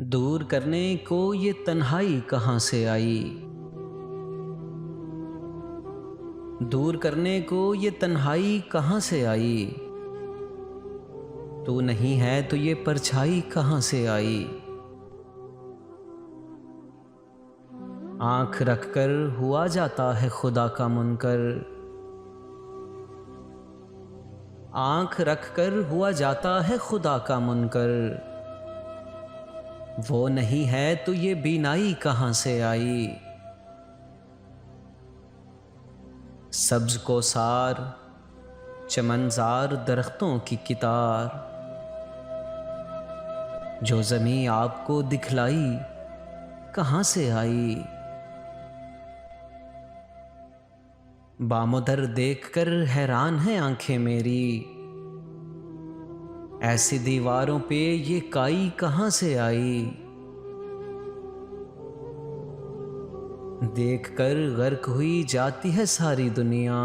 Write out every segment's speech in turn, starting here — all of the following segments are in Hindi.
दूर करने को ये तन्हाई कहाँ से आई। दूर करने को ये तन्हाई कहाँ से आई। तू नहीं है तो ये परछाई कहाँ से आई। आंख रखकर हुआ जाता है खुदा का मुनकर। आंख रखकर हुआ जाता है खुदा का मुनकर। वो नहीं है तो ये बीनाई कहाँ से आई। सब्ज को सार चमनजार दरख्तों की कितार, जो ज़मीं आपको दिखलाई कहाँ से आई। बामुदर देखकर हैरान है आंखें मेरी, ऐसी दीवारों पे ये काई कहाँ से आई। देखकर गर्क हुई जाती है सारी दुनिया,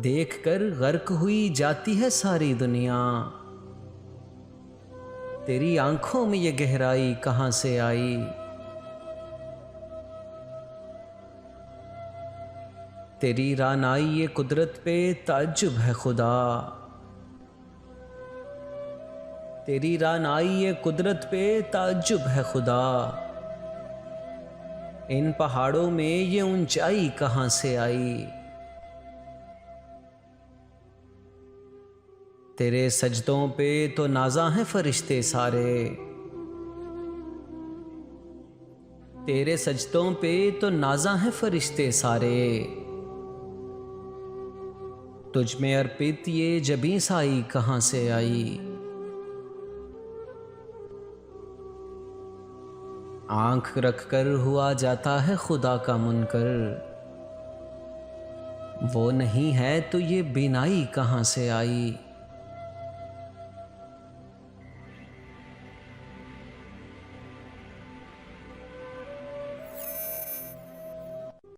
देखकर गर्क हुई जाती है सारी दुनिया। तेरी आंखों में ये गहराई कहाँ से आई। तेरी रानाई ये कुदरत पे ताज्जुब है खुदा। तेरी रानाई ये कुदरत पे ताज्जुब है खुदा। इन पहाड़ों में ये ऊंचाई कहाँ से आई। तेरे सजदों पे तो नाज़ा हैं फरिश्ते सारे। तेरे सजदों पे तो नाज़ा हैं फरिश्ते सारे। तुझ में अर्पित ये जबीं साई कहाँ से आई। आंख रखकर हुआ जाता है खुदा का मुनकर। वो नहीं है तो ये बीनाई कहाँ से आई।